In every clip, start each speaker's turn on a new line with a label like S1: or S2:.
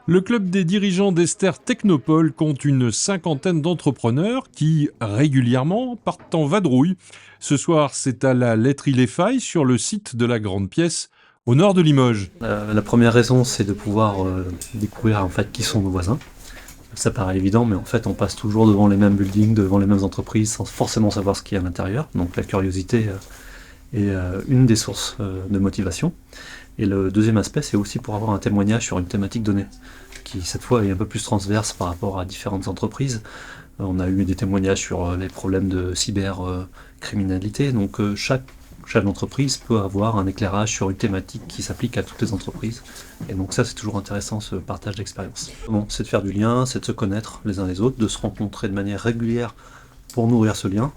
S1: Le club des dirigeants d'Esther Technopole compte une cinquantaine d'entrepreneurs qui, régulièrement, partent en vadrouille. Ce soir, c'est à la laiterie Les Failles, sur le site de la Grande Pièce, au nord de Limoges.
S2: La première raison, c'est de pouvoir découvrir en fait qui sont nos voisins. Ça paraît évident, mais en fait, on passe toujours devant les mêmes buildings, devant les mêmes entreprises, sans forcément savoir ce qu'il y a à l'intérieur. Donc la curiosité est une des sources de motivation. Et le deuxième aspect, c'est aussi pour avoir un témoignage sur une thématique donnée, qui cette fois est un peu plus transverse par rapport à différentes entreprises. On a eu des témoignages sur les problèmes de cybercriminalité, donc chaque chef d'entreprise peut avoir un éclairage sur une thématique qui s'applique à toutes les entreprises. Et donc ça, c'est toujours intéressant, ce partage d'expérience. Bon, c'est de faire du lien, c'est de se connaître les uns les autres, de se rencontrer de manière régulière pour nourrir ce lien,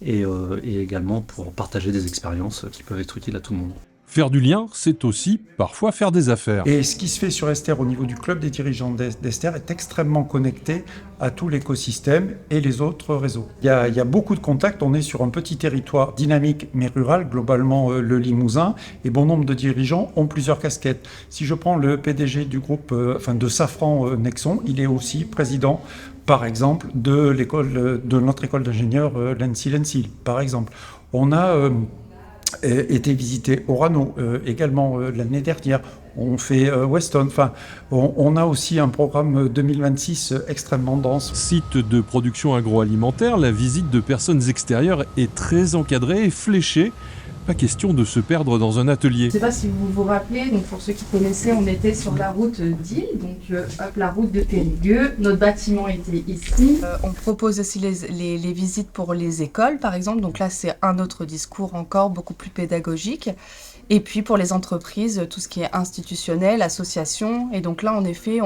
S2: et également pour partager des expériences qui peuvent être utiles à tout le monde.
S1: Faire du lien, c'est aussi parfois faire des affaires.
S3: Et ce qui se fait sur Esther au niveau du club des dirigeants d'Esther est extrêmement connecté à tout l'écosystème et les autres réseaux. Il y a beaucoup de contacts, on est sur un petit territoire dynamique mais rural, globalement le Limousin, et bon nombre de dirigeants ont plusieurs casquettes. Si je prends le PDG du groupe, de Safran Nexon, il est aussi président, par exemple, de notre école d'ingénieurs l'ENSIL, par exemple. On a été visiter Orano également l'année dernière. On fait Weston. Enfin, on a aussi un programme 2026 extrêmement dense.
S1: Site de production agroalimentaire, la visite de personnes extérieures est très encadrée et fléchée. Pas question de se perdre dans un atelier.
S4: Je ne sais pas si vous vous rappelez, donc pour ceux qui connaissaient, on était sur la route d'Ille, donc la route de Périgueux. Notre bâtiment était ici. On propose aussi les visites pour les écoles, par exemple. Donc là, c'est un autre discours encore beaucoup plus pédagogique. Et puis pour les entreprises, tout ce qui est institutionnel, association. Et donc là, en effet,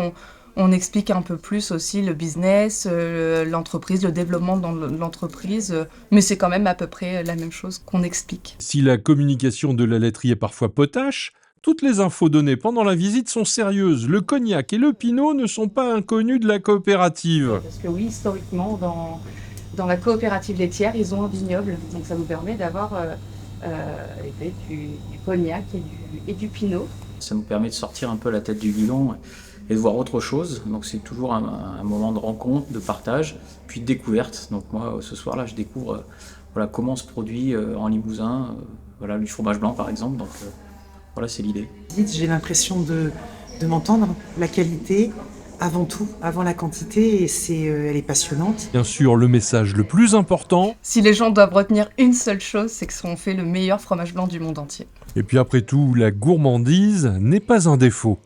S4: on explique un peu plus aussi le business, l'entreprise, le développement dans l'entreprise, mais c'est quand même à peu près la même chose qu'on explique.
S1: Si la communication de la laiterie est parfois potache, toutes les infos données pendant la visite sont sérieuses. Le cognac et le pinot ne sont pas inconnus de la coopérative.
S4: Parce que oui, historiquement, dans la coopérative laitière, ils ont un vignoble, donc ça nous permet d'avoir du cognac et du pinot.
S5: Ça nous permet de sortir un peu la tête du guidon et de voir autre chose. Donc c'est toujours un moment de rencontre, de partage, puis de découverte. Donc moi, ce soir-là, je découvre comment se produit en Limousin, du fromage blanc par exemple. Donc voilà, c'est l'idée.
S6: J'ai l'impression de m'entendre, la qualité avant tout, avant la quantité, et elle est passionnante.
S1: Bien sûr, le message le plus important...
S4: Si les gens doivent retenir une seule chose, c'est qu'on fait le meilleur fromage blanc du monde entier.
S1: Et puis après tout, la gourmandise n'est pas un défaut.